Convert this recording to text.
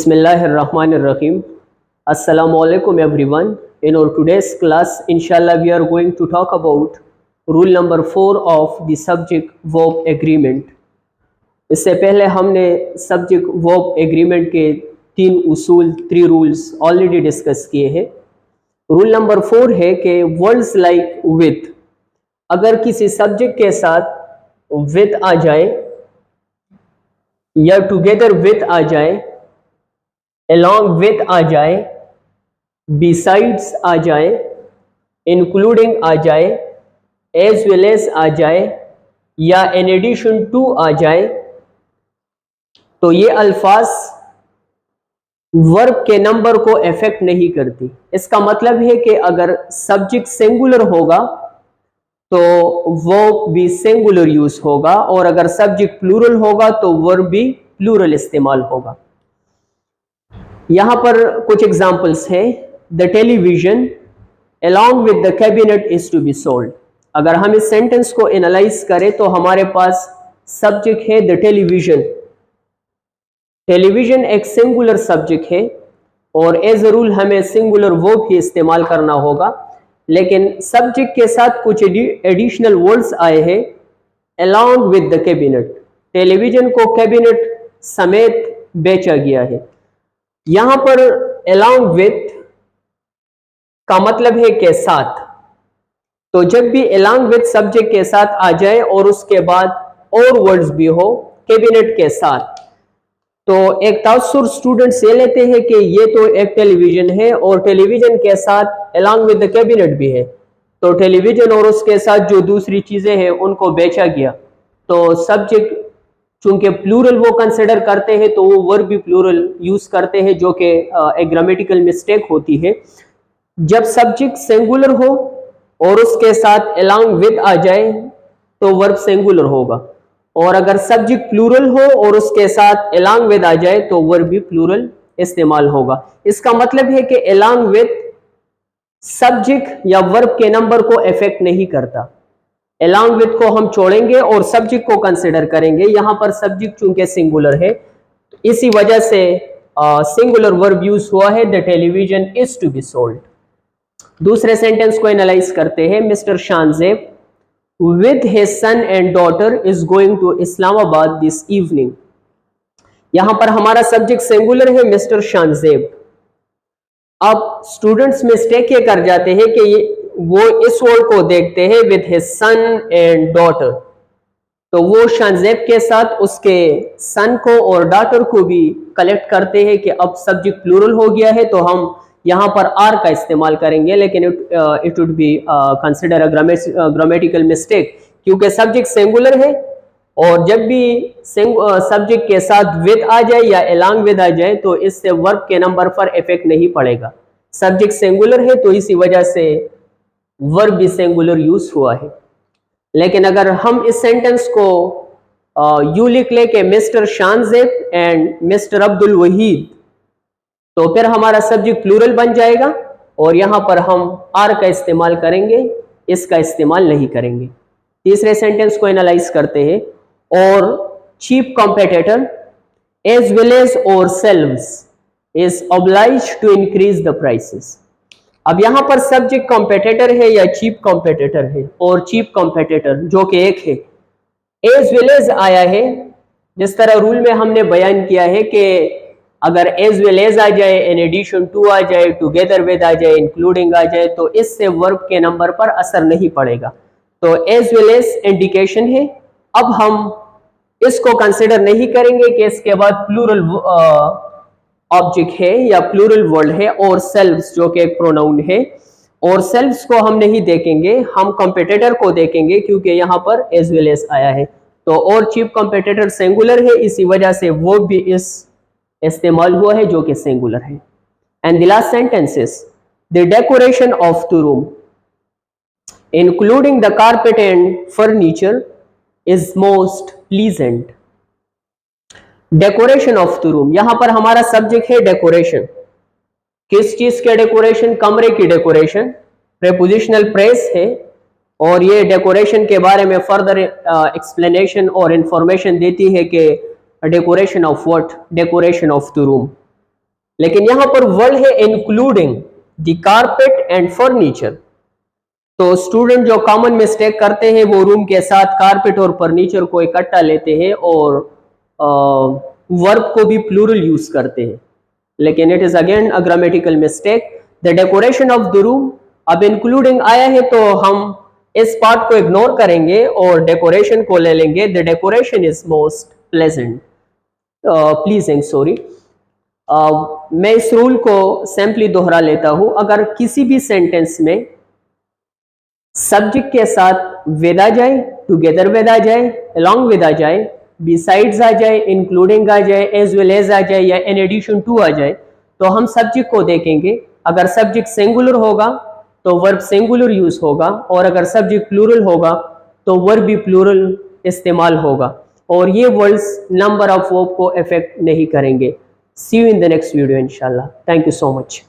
Bismillahirrahmanirrahim. Assalamu alaikum everyone. In our today's class, inshallah, we are going to talk about rule number 4 of the subject verb agreement. इससे पहले हमने subject verb agreement के 3 उसूल 3 rules already discuss किए हैं. Rule number 4 है कि words like with, अगर किसी सब्जेक्ट के साथ विथ आ जाए या टुगेदर विथ आ जाए, along with आ जाए, besides आ जाए, including आ जाए, as well as आ जाए या in addition to आ जाए, तो ये अल्फाज वर्ब के नंबर को अफेक्ट नहीं करती. इसका मतलब है कि अगर सब्जेक्ट सिंगुलर होगा तो वर्ब भी सिंगुलर यूज होगा, और अगर सब्जेक्ट प्लूरल होगा तो वर्ब भी प्लूरल इस्तेमाल होगा. यहां पर कुछ एग्जांपल्स हैं. The television along with the cabinet is to be sold. अगर हम इस सेंटेंस को एनालाइज करें तो हमारे पास सब्जेक्ट है द टेलीविजन. टेलीविजन एक सिंगुलर सब्जेक्ट है और एज अ रूल हमें सिंगुलर वर्ब ही इस्तेमाल करना होगा, लेकिन सब्जेक्ट के साथ कुछ एडिशनल वर्ड्स आए हैं along with the cabinet. Television को कैबिनेट समेत बेचा गया है. यहां पर along with का मतलब है के साथ. तो जब भी along with सब्जेक्ट के साथ आ जाए और उसके बाद और वर्ड्स भी हो कैबिनेट के साथ, तो एक तासुर स्टूडेंट्स ये लेते हैं कि ये तो एक टेलीविजन है और टेलीविजन के साथ along with the कैबिनेट भी है, तो टेलीविजन और उसके साथ जो दूसरी चीजें हैं उनको बेचा गया. तो सब्जेक्ट चूंकि प्लूरल वो कंसिडर करते हैं तो वो वर्ब भी प्लूरल यूज करते हैं, जो कि एक ग्रामेटिकल मिस्टेक होती है. जब सब्जेक्ट सिंगुलर हो और उसके साथ along with आ जाए तो वर्ब सिंगुलर होगा, और अगर सब्जेक्ट प्लूरल हो और उसके साथ along with आ जाए तो वर्ब भी प्लूरल इस्तेमाल होगा. इसका मतलब है कि along with सब्जेक्ट या वर्ब के नंबर को इफेक्ट नहीं करता. along with को हम छोड़ेंगे और सब्जेक्ट को कंसिडर करेंगे. यहां पर सब्जेक्ट चूंकि सिंगुलर है, इसी वजह से सिंगुलर वर्ब यूज हुआ है the television is to be sold. दूसरे सेंटेंस को एनालाइज करते हैं. Mister Shahzeb with his son and daughter is going to Islamabad this evening. यहां पर हमारा सब्जेक्ट सिंगुलर है मिस्टर शानजेब. अब स्टूडेंट्स मिस्टेक ये कर जाते हैं कि वो इस वर्ड को देखते हैं with his son and daughter, तो वो शानजेब के साथ उसके सन को और डॉटर को भी कलेक्ट करते हैं कि अब सब्जेक्ट प्लूरल हो गया है तो हम यहाँ पर आर का इस्तेमाल करेंगे, लेकिन it would be consider a grammatical mistake, क्योंकि सब्जेक्ट सिंगुलर है और जब भी सब्जेक्ट के साथ विद आ जाए या along with आ जाए तो इससे वर्ब के नंबर पर इफेक्ट नहीं पड़ेगा. सब्जेक्ट सिंगुलर है तो इसी वजह से वर्ब भी सिंगुलर यूज हुआ है. लेकिन अगर हम इस सेंटेंस को यू लिख ले के mister Shahzeb and mister Abdul Waheed, तो फिर हमारा सब्जेक्ट प्लूरल बन जाएगा और यहां पर हम आर का इस्तेमाल करेंगे, इसका इस्तेमाल नहीं करेंगे. तीसरे सेंटेंस को एनालाइज करते हैं. Our chief competitor as well as ourselves is obliged to increase the prices. अब यहां पर सब्जेक्ट कॉम्पिटिटर है या चीप कॉम्पिटिटर है, और चीप कॉम्पिटिटर जो कि एक है. एज वेल एज आया है, जिस तरह रूल में हमने बयान किया है कि अगर एज वेल एज आ जाए, इन एडिशन टू आ जाए, टुगेदर विद आ जाए, इंक्लूडिंग आ जाए, तो इससे वर्ब के नंबर पर असर नहीं पड़ेगा. तो एज वेल एज इंडिकेशन है. अब हम इसको कंसिडर नहीं करेंगे कि इसके बाद प्लूरल ऑब्जेक्ट है या प्लूरल वर्ड है, और सेल्व्स जो कि एक प्रोनाउन है, और सेल्व्स को हम नहीं देखेंगे, हम कॉम्पिटिटर को देखेंगे क्योंकि यहाँ पर एज वेल एज आया है. तो और चीप कॉम्पिटिटर सिंगुलर है, इसी वजह से वो भी इस इस्तेमाल हुआ है जो कि सिंगुलर है. And the last sentence is the decoration of the room including the carpet and furniture is most pleasant. Decoration of the room, यहां पर हमारा सब्जेक्ट है डेकोरेशन. किस चीज के डेकोरेशन? कमरे की डेकोरेशन. प्रेपोजिशनल प्रेस है और ये डेकोरेशन के बारे में फर्दर एक्सप्लेनेशन और इंफॉर्मेशन देती है कि decoration of what? Decoration of the room. लेकिन यहां पर वर्ड है including the carpet and furniture. तो स्टूडेंट जो कॉमन मिस्टेक करते हैं वो रूम के साथ कारपेट और फर्नीचर को इकट्ठा लेते हैं और वर्ब को भी प्लूरल यूज करते हैं, लेकिन it is again a grammatical mistake. The decoration of the room, अब इंक्लूडिंग आया है तो हम इस पार्ट को इग्नोर करेंगे और डेकोरेशन को ले लेंगे। The decoration is most pleasant pleasing, sorry. मैं इस रूल को सिंपली दोहरा लेता हूं। अगर किसी भी सेंटेंस में सब्जेक्ट के साथ विद आ जाए, टुगेदर विद आ जाए, अलोंग विद आ जाए, बिसाइड्स आ जाए, इंक्लूडिंग आ जाए, एज वेल एज आ जाए या इन एडिशन टू आ जाए, तो हम सब्जेक्ट को देखेंगे। अगर सब्जेक्ट सिंगुलर होगा तो वर्ब सिंगुलर यूज होगा, और अगर सब्जेक्ट प्लूरल होगा तो वर्ब भी प्लूरल इस्तेमाल होगा, और ये वर्ड्स नंबर ऑफ वर्ब को इफेक्ट नहीं करेंगे। See you in the next video इंशाल्लाह। Thank you so much.